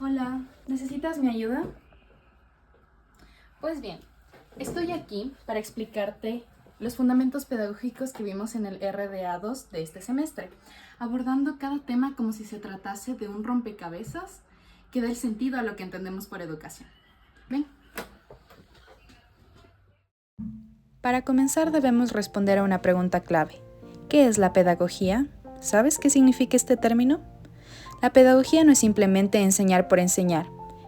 Hola, ¿necesitas mi ayuda? Pues bien, estoy aquí para explicarte los fundamentos pedagógicos que vimos en el RDA2 de este semestre, abordando cada tema como si se tratase de un rompecabezas que da el sentido a lo que entendemos por educación. ¿Ven? Para comenzar debemos responder a una pregunta clave. ¿Qué es la pedagogía? ¿Sabes qué significa este término? La pedagogía no es simplemente enseñar por enseñar.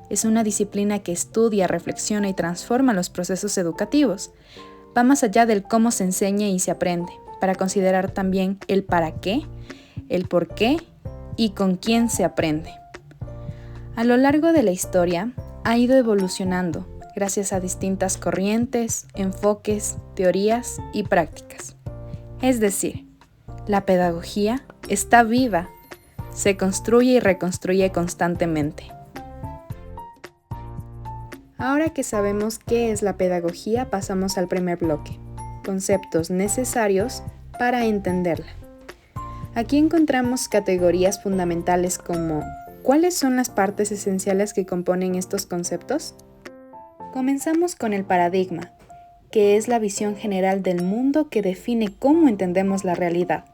Es una disciplina que estudia, reflexiona y transforma los procesos educativos. Va más allá del cómo se enseña y se aprende, para considerar también el para qué, el por qué y con quién se aprende. A lo largo de la historia ha ido evolucionando gracias a distintas corrientes, enfoques, teorías y prácticas. Es decir, la pedagogía está viva, se construye y reconstruye constantemente. Ahora que sabemos qué es la pedagogía, pasamos al primer bloque, conceptos necesarios para entenderla. Aquí encontramos categorías fundamentales como ¿cuáles son las partes esenciales que componen estos conceptos? Comenzamos con el paradigma, que es la visión general del mundo que define cómo entendemos la realidad.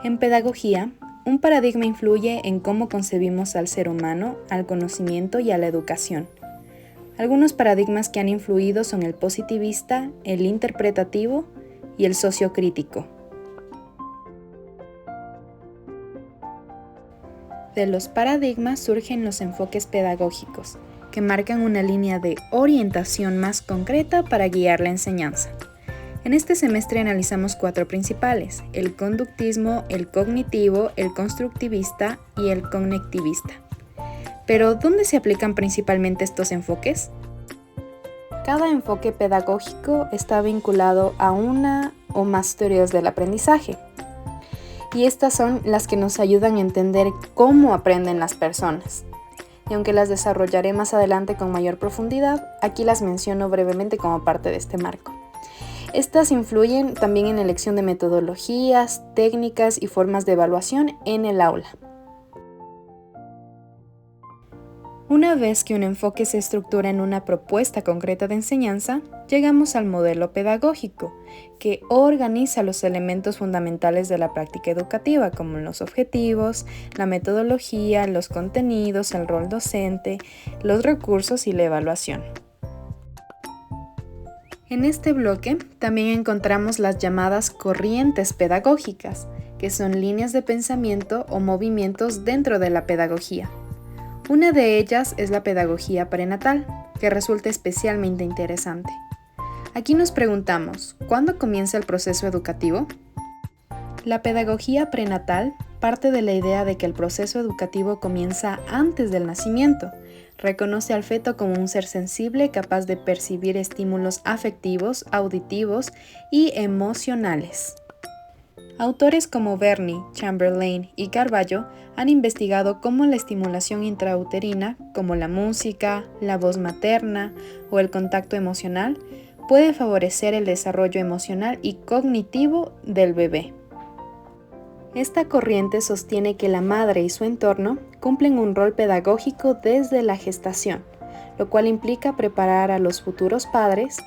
En pedagogía, un paradigma influye en cómo concebimos al ser humano, al conocimiento y a la educación. Algunos paradigmas que han influido son el positivista, el interpretativo y el sociocrítico. De los paradigmas surgen los enfoques pedagógicos, que marcan una línea de orientación más concreta para guiar la enseñanza. En este semestre analizamos 4 principales: el conductismo, el cognitivo, el constructivista y el conectivista. Pero, ¿dónde se aplican principalmente estos enfoques? Cada enfoque pedagógico está vinculado a una o más teorías del aprendizaje. Y estas son las que nos ayudan a entender cómo aprenden las personas. Y aunque las desarrollaré más adelante con mayor profundidad, aquí las menciono brevemente como parte de este marco. Estas influyen también en la elección de metodologías, técnicas y formas de evaluación en el aula. Una vez que un enfoque se estructura en una propuesta concreta de enseñanza, llegamos al modelo pedagógico, que organiza los elementos fundamentales de la práctica educativa, como los objetivos, la metodología, los contenidos, el rol docente, los recursos y la evaluación. En este bloque también encontramos las llamadas corrientes pedagógicas, que son líneas de pensamiento o movimientos dentro de la pedagogía. Una de ellas es la pedagogía prenatal, que resulta especialmente interesante. Aquí nos preguntamos, ¿cuándo comienza el proceso educativo? La pedagogía prenatal parte de la idea de que el proceso educativo comienza antes del nacimiento. Reconoce al feto como un ser sensible capaz de percibir estímulos afectivos, auditivos y emocionales. Autores como Berney, Chamberlain y Carballo han investigado cómo la estimulación intrauterina, como la música, la voz materna o el contacto emocional, puede favorecer el desarrollo emocional y cognitivo del bebé. Esta corriente sostiene que la madre y su entorno cumplen un rol pedagógico desde la gestación, lo cual implica preparar a los futuros padres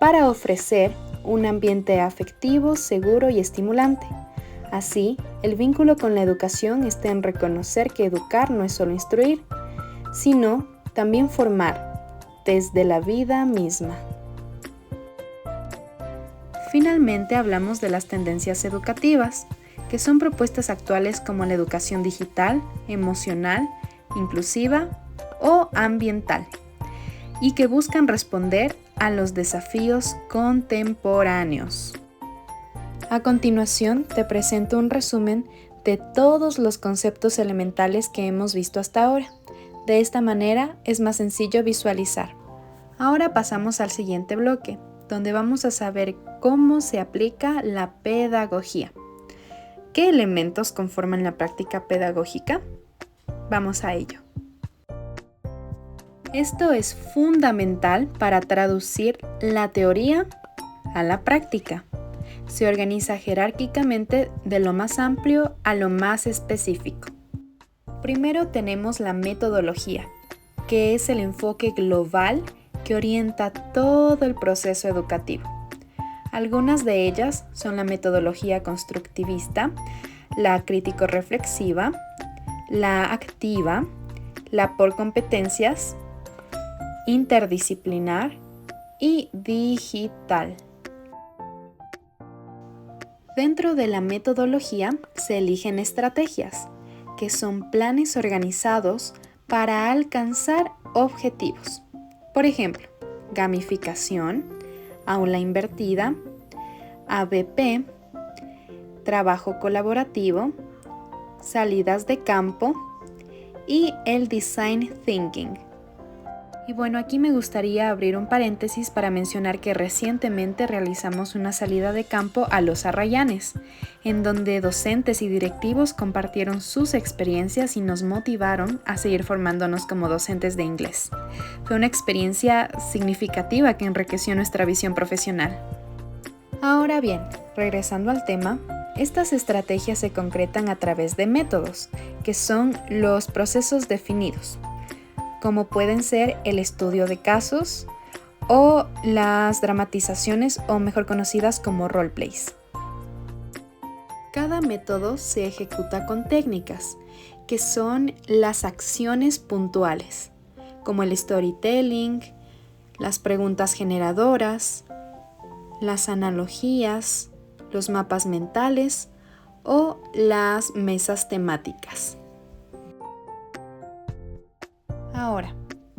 para ofrecer un ambiente afectivo, seguro y estimulante. Así, el vínculo con la educación está en reconocer que educar no es solo instruir, sino también formar desde la vida misma. Finalmente hablamos de las tendencias educativas, que son propuestas actuales como la educación digital, emocional, inclusiva o ambiental, y que buscan responder a los desafíos contemporáneos. A continuación, te presento un resumen de todos los conceptos elementales que hemos visto hasta ahora. De esta manera es más sencillo visualizar. Ahora pasamos al siguiente bloque, donde vamos a saber cómo se aplica la pedagogía. ¿Qué elementos conforman la práctica pedagógica? Vamos a ello. Esto es fundamental para traducir la teoría a la práctica. Se organiza jerárquicamente de lo más amplio a lo más específico. Primero tenemos la metodología, que es el enfoque global que orienta todo el proceso educativo. Algunas de ellas son la metodología constructivista, la crítico-reflexiva, la activa, la por competencias, interdisciplinar y digital. Dentro de la metodología se eligen estrategias, que son planes organizados para alcanzar objetivos. Por ejemplo, gamificación, aula invertida, ABP, trabajo colaborativo, salidas de campo y el design thinking. Y bueno, aquí me gustaría abrir un paréntesis para mencionar que recientemente realizamos una salida de campo a Los Arrayanes, en donde docentes y directivos compartieron sus experiencias y nos motivaron a seguir formándonos como docentes de inglés. Fue una experiencia significativa que enriqueció nuestra visión profesional. Ahora bien, regresando al tema, estas estrategias se concretan a través de métodos, que son los procesos definidos, como pueden ser el estudio de casos o las dramatizaciones, o mejor conocidas como roleplays. Cada método se ejecuta con técnicas, que son las acciones puntuales, como el storytelling, las preguntas generadoras, las analogías, los mapas mentales o las mesas temáticas. Ahora,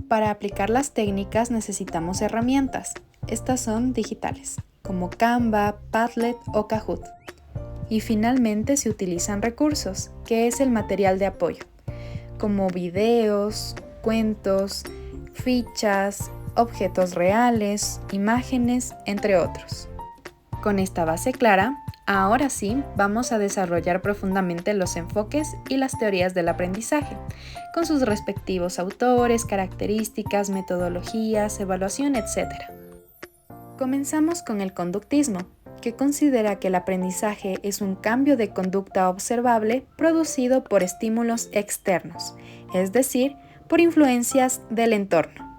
para aplicar las técnicas necesitamos herramientas. Estas son digitales, como Canva, Padlet o Kahoot. Y finalmente se utilizan recursos, que es el material de apoyo, como videos, cuentos, fichas, objetos reales, imágenes, entre otros. Con esta base clara, ahora sí vamos a desarrollar profundamente los enfoques y las teorías del aprendizaje, con sus respectivos autores, características, metodologías, evaluación, etc. Comenzamos con el conductismo, que considera que el aprendizaje es un cambio de conducta observable producido por estímulos externos, es decir, por influencias del entorno.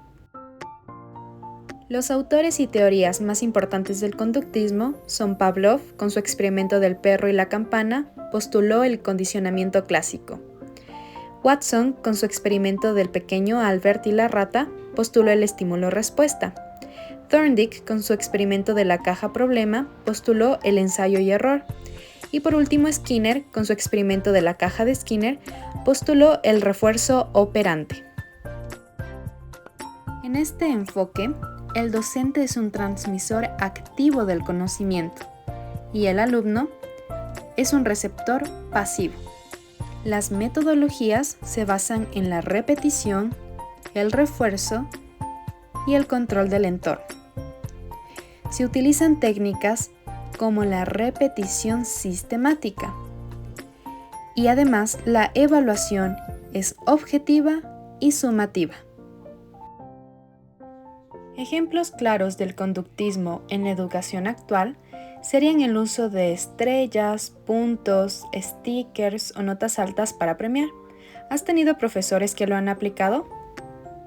Los autores y teorías más importantes del conductismo son Pavlov, con su experimento del perro y la campana, postuló el condicionamiento clásico. Watson, con su experimento del pequeño Albert y la rata, postuló el estímulo-respuesta. Thorndike, con su experimento de la caja problema, postuló el ensayo y error. Y por último, Skinner, con su experimento de la caja de Skinner, postuló el refuerzo operante. En este enfoque, el docente es un transmisor activo del conocimiento y el alumno es un receptor pasivo. Las metodologías se basan en la repetición, el refuerzo y el control del entorno. Se utilizan técnicas como la repetición sistemática y además la evaluación es objetiva y sumativa. Ejemplos claros del conductismo en la educación actual serían el uso de estrellas, puntos, stickers o notas altas para premiar. ¿Has tenido profesores que lo han aplicado?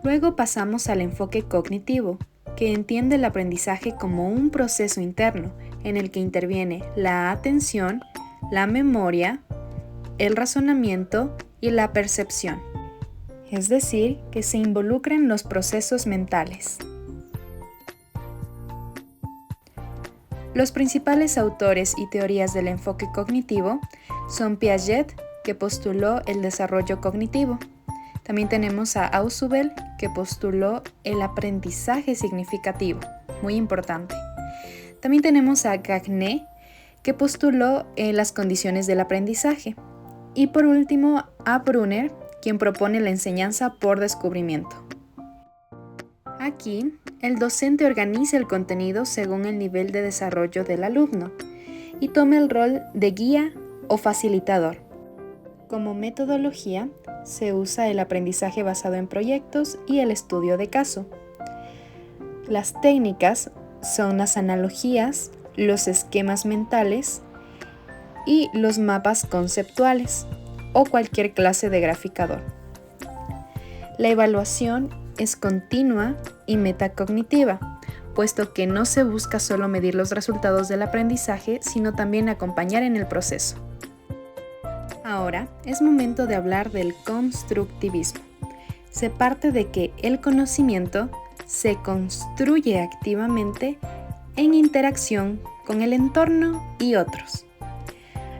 Luego pasamos al enfoque cognitivo, que entiende el aprendizaje como un proceso interno en el que interviene la atención, la memoria, el razonamiento y la percepción. Es decir, que se involucran los procesos mentales. Los principales autores y teorías del enfoque cognitivo son Piaget, que postuló el desarrollo cognitivo. También tenemos a Ausubel, que postuló el aprendizaje significativo, muy importante. También tenemos a Gagné, que postuló las condiciones del aprendizaje. Y por último, a Brunner, quien propone la enseñanza por descubrimiento. Aquí, el docente organiza el contenido según el nivel de desarrollo del alumno y toma el rol de guía o facilitador. Como metodología, se usa el aprendizaje basado en proyectos y el estudio de caso. Las técnicas son las analogías, los esquemas mentales y los mapas conceptuales o cualquier clase de graficador. La evaluación es continua y metacognitiva, puesto que no se busca solo medir los resultados del aprendizaje, sino también acompañar en el proceso. Ahora es momento de hablar del constructivismo. Se parte de que el conocimiento se construye activamente en interacción con el entorno y otros.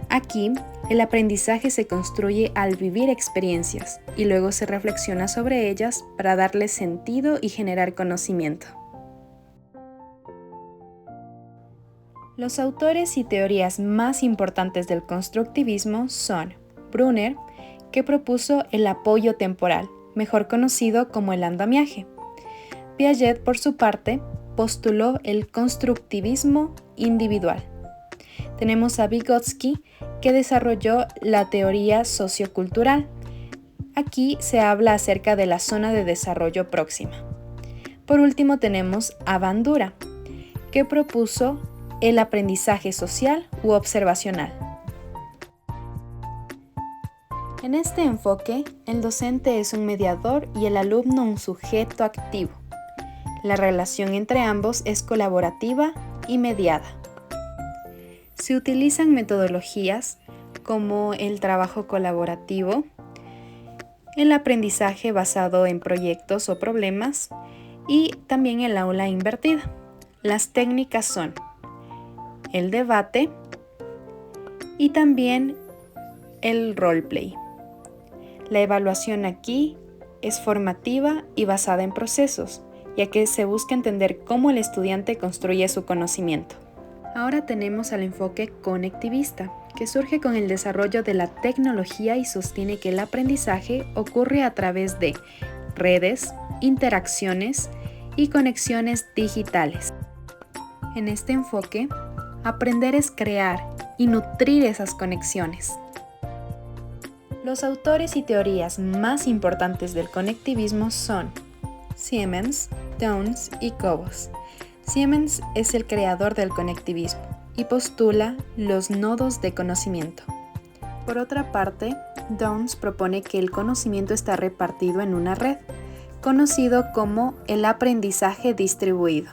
Aquí, el aprendizaje se construye al vivir experiencias y luego se reflexiona sobre ellas para darle sentido y generar conocimiento. Los autores y teorías más importantes del constructivismo son Brunner, que propuso el apoyo temporal, mejor conocido como el andamiaje. Piaget, por su parte, postuló el constructivismo individual. Tenemos a Vygotsky, que desarrolló la teoría sociocultural. Aquí se habla acerca de la zona de desarrollo próxima. Por último tenemos a Bandura, que propuso el aprendizaje social u observacional. En este enfoque, el docente es un mediador y el alumno un sujeto activo. La relación entre ambos es colaborativa y mediada. Se utilizan metodologías como el trabajo colaborativo, el aprendizaje basado en proyectos o problemas y también el aula invertida. Las técnicas son el debate y también el roleplay. La evaluación aquí es formativa y basada en procesos, ya que se busca entender cómo el estudiante construye su conocimiento. Ahora tenemos al enfoque conectivista, que surge con el desarrollo de la tecnología y sostiene que el aprendizaje ocurre a través de redes, interacciones y conexiones digitales. En este enfoque, aprender es crear y nutrir esas conexiones. Los autores y teorías más importantes del conectivismo son Siemens, Downes y Cobos. Siemens es el creador del conectivismo y postula los nodos de conocimiento. Por otra parte, Downes propone que el conocimiento está repartido en una red, conocido como el aprendizaje distribuido.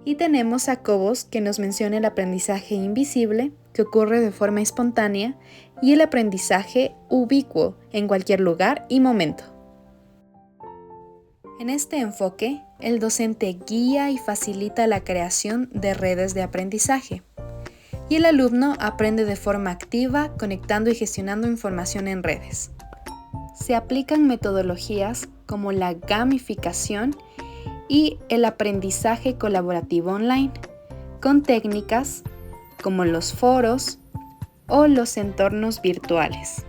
Y tenemos a Cobos, que nos menciona el aprendizaje invisible, que ocurre de forma espontánea, y el aprendizaje ubicuo, en cualquier lugar y momento. En este enfoque, el docente guía y facilita la creación de redes de aprendizaje, y el alumno aprende de forma activa, conectando y gestionando información en redes. Se aplican metodologías como la gamificación y el aprendizaje colaborativo online, con técnicas como los foros o los entornos virtuales.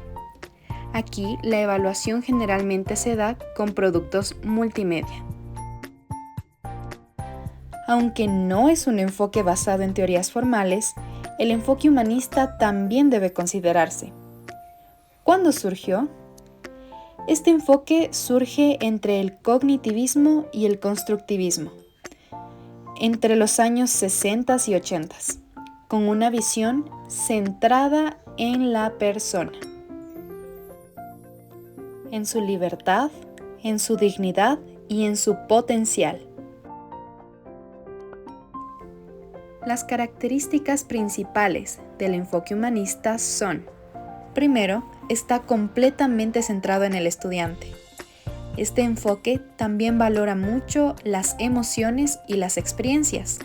Aquí la evaluación generalmente se da con productos multimedia. Aunque no es un enfoque basado en teorías formales, el enfoque humanista también debe considerarse. ¿Cuándo surgió? Este enfoque surge entre el cognitivismo y el constructivismo, entre los años 60 y 80, con una visión centrada en la persona, en su libertad, en su dignidad y en su potencial. Las características principales del enfoque humanista son: primero, está completamente centrado en el estudiante. Este enfoque también valora mucho las emociones y las experiencias.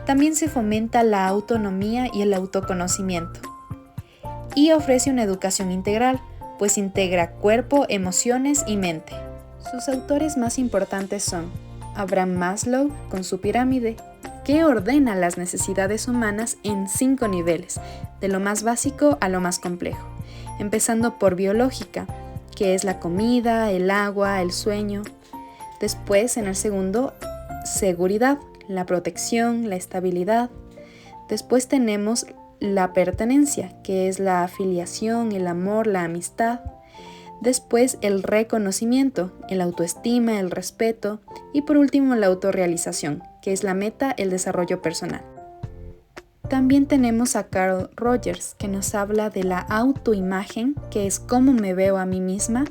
También se fomenta la autonomía y el autoconocimiento. Y ofrece una educación integral, pues integra cuerpo, emociones y mente. Sus autores más importantes son Abraham Maslow con su pirámide, que ordena las necesidades humanas en 5 niveles, de lo más básico a lo más complejo, empezando por biológica, que es la comida, el agua, el sueño. Después, en el segundo, seguridad, la protección, la estabilidad. Después tenemos la pertenencia, que es la afiliación, el amor, la amistad. Después el reconocimiento, el autoestima, el respeto. Y por último la autorrealización, que es la meta, el desarrollo personal. También tenemos a Carl Rogers, que nos habla de la autoimagen, que es cómo me veo a mí misma,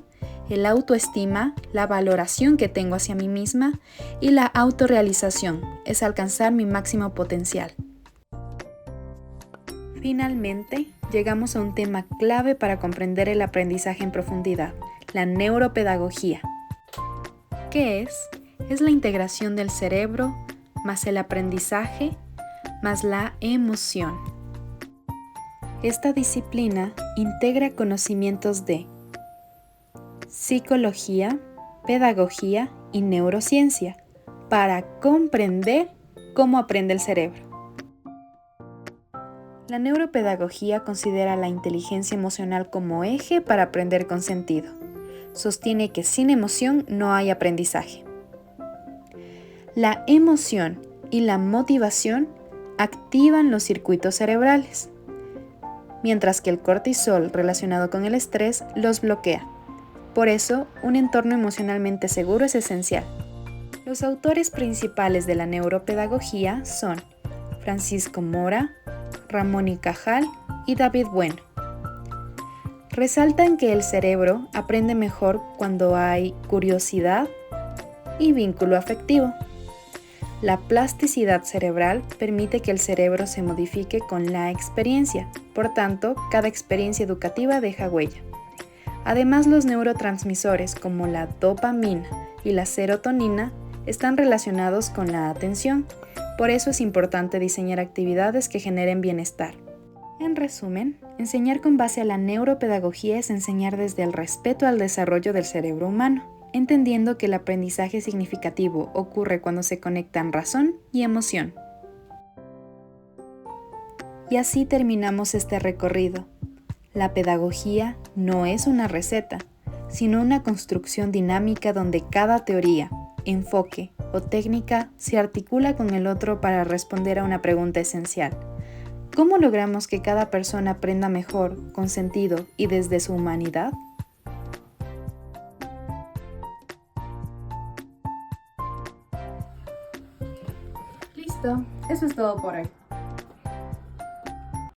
el autoestima, la valoración que tengo hacia mí misma y la autorrealización, es alcanzar mi máximo potencial. Finalmente, llegamos a un tema clave para comprender el aprendizaje en profundidad, la neuropedagogía. ¿Qué es? Es la integración del cerebro, más el aprendizaje, más la emoción. Esta disciplina integra conocimientos de psicología, pedagogía y neurociencia para comprender cómo aprende el cerebro. La neuropedagogía considera la inteligencia emocional como eje para aprender con sentido. Sostiene que sin emoción no hay aprendizaje. La emoción y la motivación activan los circuitos cerebrales, mientras que el cortisol relacionado con el estrés los bloquea. Por eso, un entorno emocionalmente seguro es esencial. Los autores principales de la neuropedagogía son Francisco Mora, Ramón y Cajal y David Bueno. Resaltan que el cerebro aprende mejor cuando hay curiosidad y vínculo afectivo. La plasticidad cerebral permite que el cerebro se modifique con la experiencia, por tanto, cada experiencia educativa deja huella. Además, los neurotransmisores como la dopamina y la serotonina están relacionados con la atención, por eso es importante diseñar actividades que generen bienestar. En resumen, enseñar con base a la neuropedagogía es enseñar desde el respeto al desarrollo del cerebro humano, entendiendo que el aprendizaje significativo ocurre cuando se conectan razón y emoción. Y así terminamos este recorrido. La pedagogía no es una receta, sino una construcción dinámica donde cada teoría, enfoque o técnica se articula con el otro para responder a una pregunta esencial. ¿Cómo logramos que cada persona aprenda mejor, con sentido y desde su humanidad? Listo, eso es todo por hoy.